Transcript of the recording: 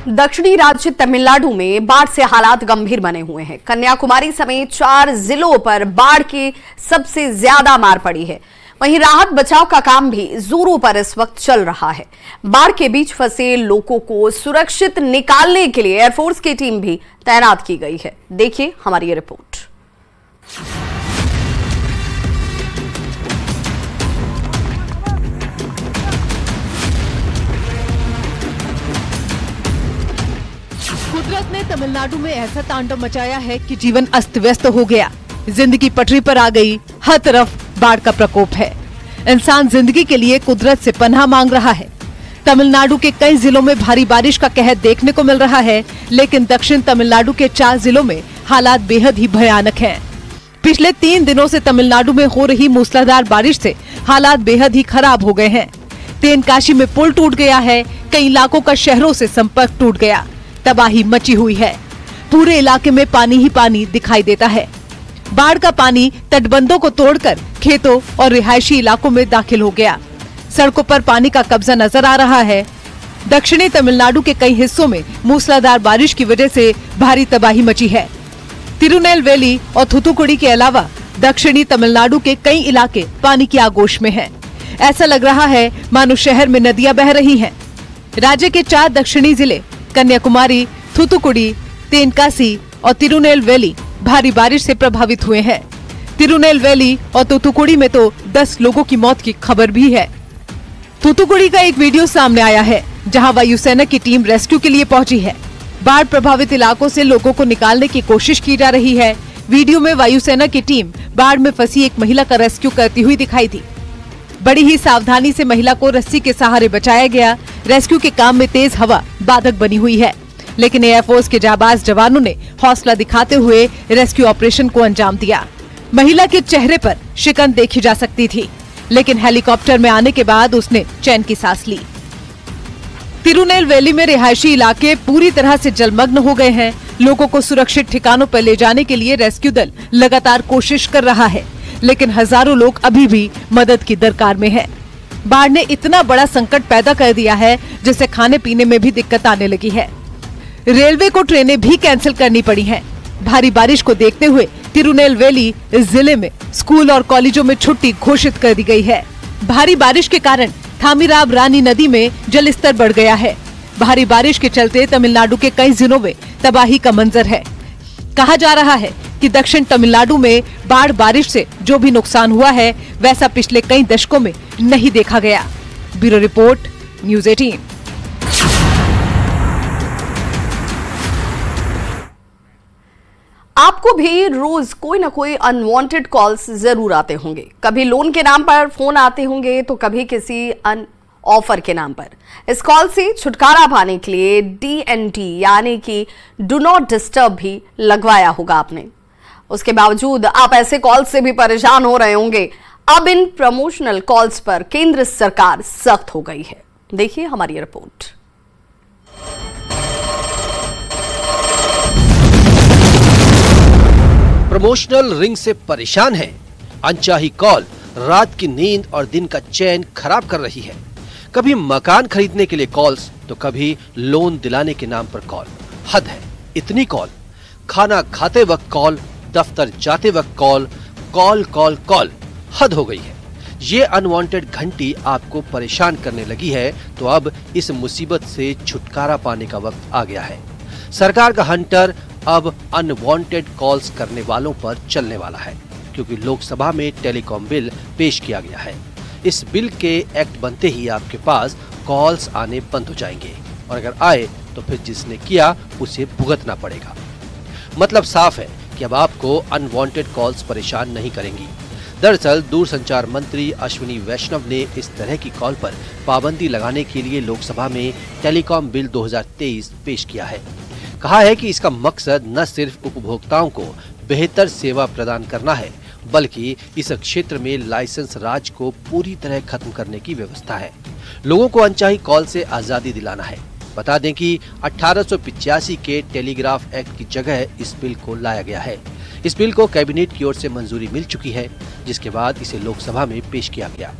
दक्षिणी राज्य तमिलनाडु में बाढ़ से हालात गंभीर बने हुए हैं। कन्याकुमारी समेत 4 जिलों पर बाढ़ की सबसे ज्यादा मार पड़ी है। वहीं राहत बचाव का काम भी जोरों पर इस वक्त चल रहा है। बाढ़ के बीच फंसे लोगों को सुरक्षित निकालने के लिए एयरफोर्स की टीम भी तैनात की गई है। देखिए हमारी ये रिपोर्ट। कुदरत ने तमिलनाडु में ऐसा तांडव मचाया है कि जीवन अस्त व्यस्त हो गया। जिंदगी पटरी पर आ गई, हर तरफ बाढ़ का प्रकोप है। इंसान जिंदगी के लिए कुदरत से पनाह मांग रहा है। तमिलनाडु के कई जिलों में भारी बारिश का कहर देखने को मिल रहा है, लेकिन दक्षिण तमिलनाडु के 4 जिलों में हालात बेहद ही भयानक हैं। पिछले 3 दिनों से तमिलनाडु में हो रही मूसलाधार बारिश से हालात बेहद ही खराब हो गए हैं। तेनकाशी में पुल टूट गया है, कई इलाकों का शहरों से संपर्क टूट गया, तबाही मची हुई है। पूरे इलाके में पानी ही पानी दिखाई देता है। बाढ़ का पानी तटबंधों को तोड़कर खेतों और रिहायशी इलाकों में दाखिल हो गया। सड़कों पर पानी का कब्जा नजर आ रहा है। दक्षिणी तमिलनाडु के कई हिस्सों में मूसलाधार बारिश की वजह से भारी तबाही मची है। तिरुनेलवेली और थूथुकुडी के अलावा दक्षिणी तमिलनाडु के कई इलाके पानी की आगोश में हैं। ऐसा लग रहा है मानो शहर में नदियां बह रही हैं। राज्य के 4 दक्षिणी जिले कन्याकुमारी, थूथुकुडी, तेनकासी और तिरुनेलवेली भारी बारिश से प्रभावित हुए हैं। तिरुनेलवेली और थूथुकुडी में तो 10 लोगों की मौत की खबर भी है। थूथुकुडी का एक वीडियो सामने आया है, जहां वायुसेना की टीम रेस्क्यू के लिए पहुंची है। बाढ़ प्रभावित इलाकों से लोगों को निकालने की कोशिश की जा रही है। वीडियो में वायुसेना की टीम बाढ़ में फंसी एक महिला का रेस्क्यू करती हुई दिखाई दी। बड़ी ही सावधानी से महिला को रस्सी के सहारे बचाया गया। रेस्क्यू के काम में तेज हवा बाधक बनी हुई है, लेकिन एयरफोर्स के जाबाज जवानों ने हौसला दिखाते हुए रेस्क्यू ऑपरेशन को अंजाम दिया। महिला के चेहरे पर शिकन देखी जा सकती थी, लेकिन हेलीकॉप्टर में आने के बाद उसने चैन की सांस ली। तिरुनेलवेली में रिहायशी इलाके पूरी तरह से जलमग्न हो गए हैं। लोगों को सुरक्षित ठिकानों पर ले जाने के लिए रेस्क्यू दल लगातार कोशिश कर रहा है, लेकिन हजारों लोग अभी भी मदद की दरकार में हैं। बाढ़ ने इतना बड़ा संकट पैदा कर दिया है, जिससे खाने पीने में भी दिक्कत आने लगी है। रेलवे को ट्रेनें भी कैंसिल करनी पड़ी हैं। भारी बारिश को देखते हुए तिरुनेलवेली जिले में स्कूल और कॉलेजों में छुट्टी घोषित कर दी गई है। भारी बारिश के कारण थामीराब रानी नदी में जलस्तर बढ़ गया है। भारी बारिश के चलते तमिलनाडु के कई जिलों में तबाही का मंजर है। कहा जा रहा है कि दक्षिण तमिलनाडु में बाढ़ बारिश से जो भी नुकसान हुआ है, वैसा पिछले कई दशकों में नहीं देखा गया। Bureau report, news 18। आपको भी रोज कोई ना कोई अनवांटेड कॉल्स जरूर आते होंगे। कभी लोन के नाम पर फोन आते होंगे, तो कभी किसी ऑफर के नाम पर। इस कॉल से छुटकारा पाने के लिए DND यानी कि डू नॉट डिस्टर्ब भी लगवाया होगा आपने। उसके बावजूद आप ऐसे कॉल से भी परेशान हो रहे होंगे। अब इन प्रमोशनल कॉल्स पर केंद्र सरकार सख्त हो गई है। देखिए हमारी रिपोर्ट। प्रमोशनल रिंग से परेशान है। अनचाही कॉल रात की नींद और दिन का चैन खराब कर रही है। कभी मकान खरीदने के लिए कॉल्स, तो कभी लोन दिलाने के नाम पर कॉल। हद है, इतनी कॉल। खाना खाते वक्त कॉल, दफ्तर जाते वक्त कॉल, कॉल कॉल कॉल। हद हो गई है। ये अनवांटेड घंटी आपको परेशान करने लगी है, तो अब इस मुसीबत से छुटकारा पाने का वक्त आ गया है। सरकार का हंटर अब अनवांटेड कॉल्स करने वालों पर चलने वाला है, क्योंकि लोकसभा में टेलीकॉम बिल पेश किया गया है। इस बिल के एक्ट बनते ही आपके पास कॉल्स आने बंद हो जाएंगे, और अगर आए तो फिर जिसने किया उसे भुगतना पड़ेगा। मतलब साफ है कि अब आपको अनवांटेड कॉल्स परेशान नहीं करेंगी। दरअसल दूरसंचार मंत्री अश्विनी वैष्णव ने इस तरह की कॉल पर पाबंदी लगाने के लिए लोकसभा में टेलीकॉम बिल 2023 पेश किया है। कहा है कि इसका मकसद न सिर्फ उपभोक्ताओं को बेहतर सेवा प्रदान करना है, बल्कि इस क्षेत्र में लाइसेंस राज को पूरी तरह खत्म करने की व्यवस्था है। लोगों को अनचाही कॉल से आजादी दिलाना है। बता दें कि 1885 के टेलीग्राफ एक्ट की जगह इस बिल को लाया गया है। इस बिल को कैबिनेट की ओर से मंजूरी मिल चुकी है, जिसके बाद इसे लोकसभा में पेश किया गया।